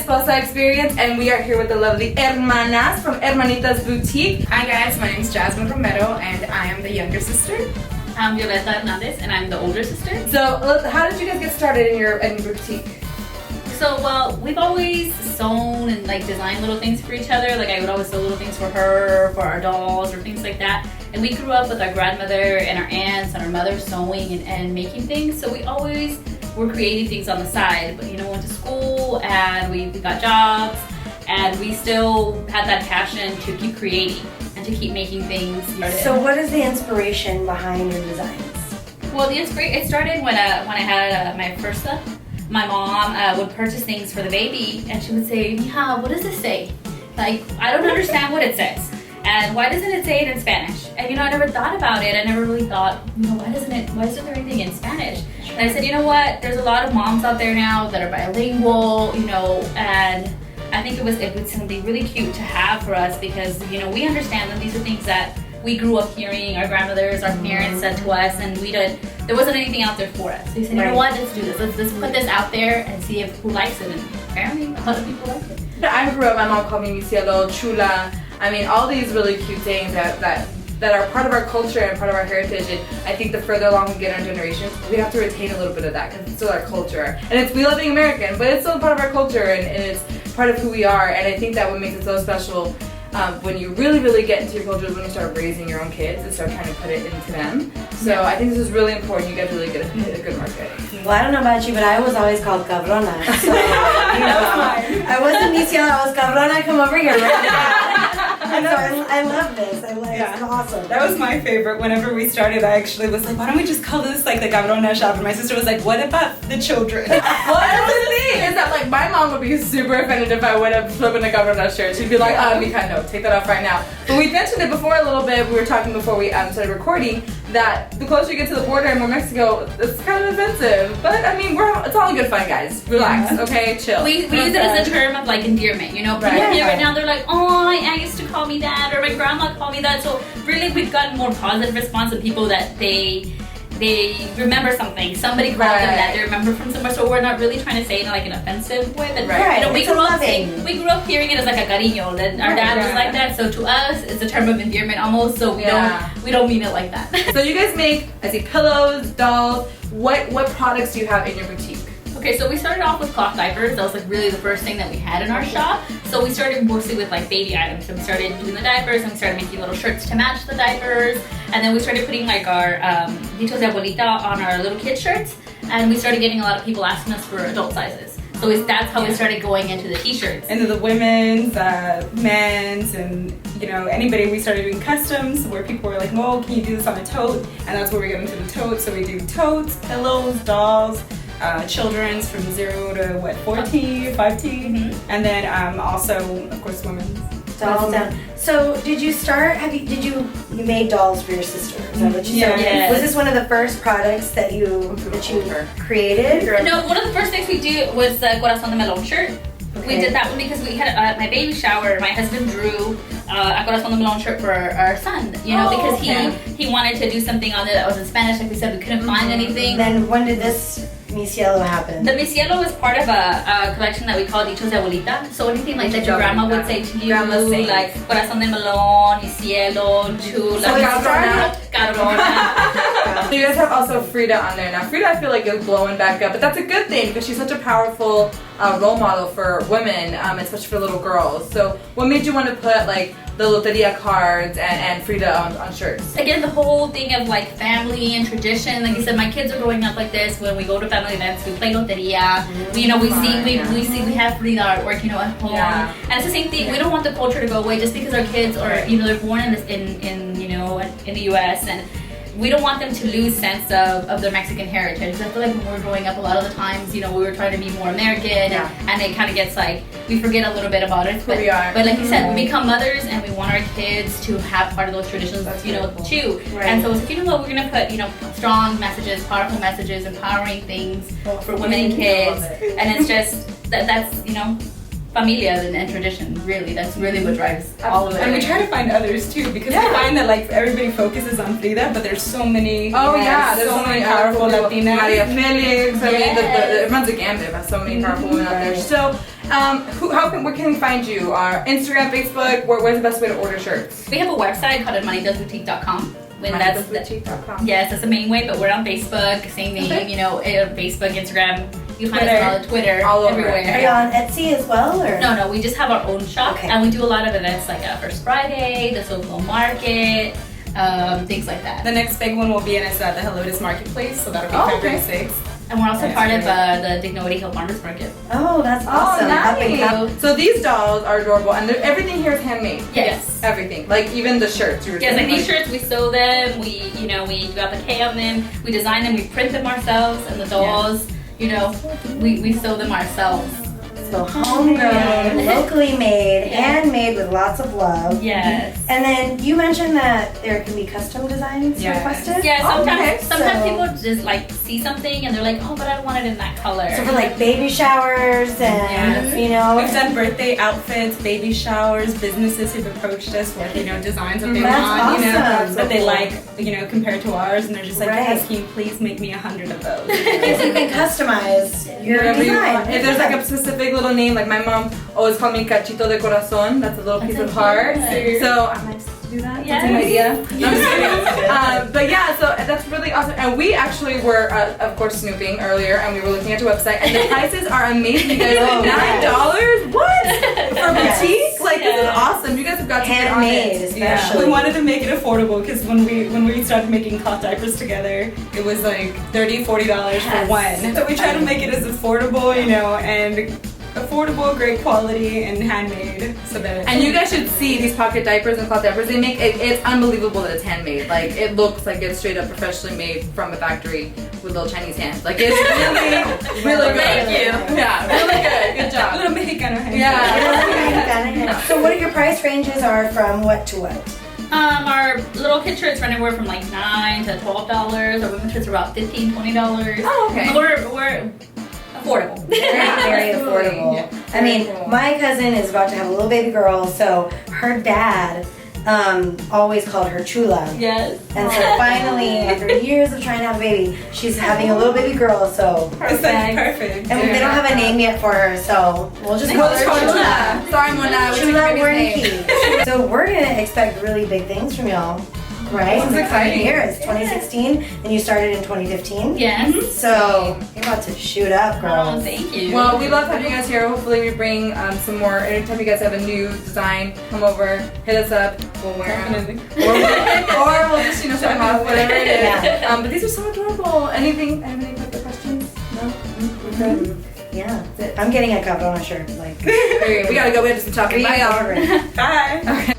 Esposa experience, and we are here with the lovely Hermanas from Hermanitas Boutique. Hi guys, my name is Jasmine Romero, and I am the younger sister. I'm Violeta Hernandez, and I'm the older sister. So, how did you guys get started in your boutique? So, well, we've always sewn and like designed little things for each other. Like I would always sew little things for her, for our dolls, or things like that. And we grew up with our grandmother and our aunts and our mother sewing and making things. So we always were creating things on the side. But went to school and we got jobs, and we still had that passion to keep creating and to keep making things. So what is the inspiration behind your designs? Well, it started when I had my first son. My mom would purchase things for the baby, and she would say, "Mija, what does this say? Like, I don't understand what it says. And why doesn't it say it in Spanish?" And I never thought about it. I never really thought, why isn't there anything in Spanish? And I said, you know what? There's a lot of moms out there now that are bilingual, and I think it was something really cute to have for us because, we understand that these are things that we grew up hearing our grandmothers, our parents said to us, and there wasn't anything out there for us. So we said, you know what, let's do this. Let's put this out there and see who likes it. And apparently a lot of people like it. I grew up, my mom called me Mi Cielo, Chula. I mean, all these really cute things that are part of our culture and part of our heritage. And I think the further along we get in our generations, we have to retain a little bit of that because it's still our culture. And we love being American, but it's still part of our culture and it's part of who we are. And I think that what makes it so special when you really, really get into your culture is when you start raising your own kids and start trying to put it into them. So I think this is really important. You guys really get a good market. Well, I don't know about you, but I was always called cabrona. So, I wasn't Mi Cielo, I was cabrona. Come over here right now. So I love this. It's awesome. That was my favorite. Whenever we started, I actually was like, why don't we just call this like the Cabrona shop? And my sister was like, what about the children? Well, that's the thing is that like my mom would be super offended if I would have flipped in a Cabrona shirt. She'd be like, Mika, no, take that off right now. But we mentioned it before a little bit. We were talking before we started recording that the closer you get to the border in Mexico, it's kind of offensive. But I mean, it's all in good fun, guys. Relax, okay? Chill. We use it as a term of like endearment, People hear it now, they're like, oh, my aunt used to call me that, or my grandma called me that. So really, we've gotten more positive response of people that they remember something. Somebody called them that they remember from somewhere. So we're not really trying to say it in like an offensive way. But we grew up hearing it as like a cariño. And our dad was like that. So to us, it's a term of endearment almost. So we don't mean it like that. So you guys make, I see, pillows, dolls. What products do you have in your boutique? Okay, so we started off with cloth diapers. That was like really the first thing that we had in our shop. So we started mostly with like baby items. So we started doing the diapers, and we started making little shirts to match the diapers. And then we started putting like our dichos de abuelita on our little kid shirts. And we started getting a lot of people asking us for adult sizes. So that's how we started going into the t-shirts. Into the women's, men's, and anybody. We started doing customs where people were like, "Well, can you do this on a tote?" And that's where we got into the tote. So we do totes, pillows, dolls. Children's from 0 to 14, 15, and then also, of course, women's. Dolls down. So did you start? You made dolls for your sister? Is that what you said? Yes. Was this one of the first products that you created? Or? No, one of the first things we did was the Corazón de Melón shirt. Okay. We did that one because we had my baby shower. My husband drew a Corazón de Melón shirt for our son, because he wanted to do something on it that was in Spanish. Like we said, we couldn't find anything. Then when did this Mi Cielo happen? The Mi Cielo was part of a collection that we call Dichos de Abuelita. So anything like that your grandma would say to you, like Corazón de Melón, Mi Cielo, Chula, Cabrona. So you guys have also Frida on there. Now Frida I feel like is blowing back up, but that's a good thing because she's such a powerful role model for women, especially for little girls. So what made you want to put like the loteria cards and Frida on shirts? Again, the whole thing of like family and tradition. Like you said, my kids are growing up like this. When we go to family events, we play loteria. We have Frida artwork, at home. Yeah. And it's the same thing. We don't want the culture to go away just because our kids are, they're born in the U.S. and we don't want them to lose sense of their Mexican heritage. I feel like when we were growing up, a lot of the times, we were trying to be more American, and it kind of gets like, we forget a little bit about it. But like you said, we become mothers, and we want our kids to have part of those traditions, too. Right. And so it's like, we're going to put, strong messages, powerful messages, empowering things for women and kids. And it's just, that's familia and tradition, really. That's really what drives all of it. And we try to find others too, because we find that like everybody focuses on Frida, but there's so many. There's so many powerful Latinas. Maria Felix. I mean, it runs a gambit. There's so many powerful women out there. So, Where can we find you? Instagram, Facebook. Where's the best way to order shirts? We have a website called Hermanitasboutique.com. Hermanitasboutique.com. Yes, that's the main way, but we're on Facebook, same name, you know, Facebook, Instagram. You can find us on Twitter, all over. everywhere. Are you on Etsy as well, or? No, we just have our own shop, Okay. and we do a lot of events like First Friday, the Social Market, things like that. The next big one will be in us at the Helotes Marketplace, so that'll be February 6th. And we're also part of the Dignity Hill Farmers Market. Oh, that's awesome. Nice. So these dolls are adorable, and everything here is handmade. Yes. Everything, like even the shirts. Yes, like these shirts, we sew them. We do applique on them. We design them. We print them ourselves, and the dolls, we sew them ourselves. So homegrown, locally made, handmade with lots of love. Yes. And then you mentioned that there can be custom designs requested. Yeah, sometimes so, people just like see something and they're like, oh, but I don't want it in that color. So for like baby showers and We've done birthday outfits, baby showers, businesses who've approached us with, designs that they want, awesome. that they like, compared to ours, and they're just like, Right. yes, can you please make me 100 of those? so you can customize your Whatever you design. want. If there's like a specific little name, like my mom always called me cachito de corazon. That's a little piece of heart. So I might just do that. Yes. That's an idea. No, I'm just kidding. But yeah, so that's really awesome. And we actually were, of course, snooping earlier, and we were looking at your website, and the prices are amazing. You guys, $9? What? For boutique? Like this is awesome. You guys have got to get on Handmade, it. especially. We wanted to make it affordable because when we started making cloth diapers together, it was like $30, $40 for one. So we tried to make it as affordable, and affordable, great quality, and handmade. So that And you guys should see these pocket diapers and cloth diapers. They make it's unbelievable that it's handmade. Like it looks like it's straight up professionally made from a factory with little Chinese hands. Like it's really good. Thank you. Yeah, really good. Good job. little Mexicano hand. Yeah. So what are your price ranges are from what to what? Our little kid shirts run anywhere from like $9 to $12. Our women's shirts are about $15, $20. Oh, okay. We're affordable. Very affordable. Yeah. I mean, my cousin is about to have a little baby girl, so her dad always called her Chula. Yes. And so finally, after years of trying to have a baby, she's having a little baby girl, so. It's like perfect. And they don't have a name yet for her, so we'll just call her Chula. Sorry, Mona. Chula Wernicke. So we're gonna expect really big things from y'all, right? This is exciting. Here it's 2016, and you started in 2015. Yes. So you're about to shoot up, Oh, girls. thank you. Well, we love having you guys here. Hopefully, we bring some more. Anytime you guys have a new design, come over, hit us up. We'll wear them. Or we'll just, show them off, whatever it is. Yeah. But these are so adorable. Any other questions? No? We're good? Yeah, I'm getting a Cabrona shirt. Like, There you go. We gotta go. We have to some shopping. Bye, y'all. Bye. Okay.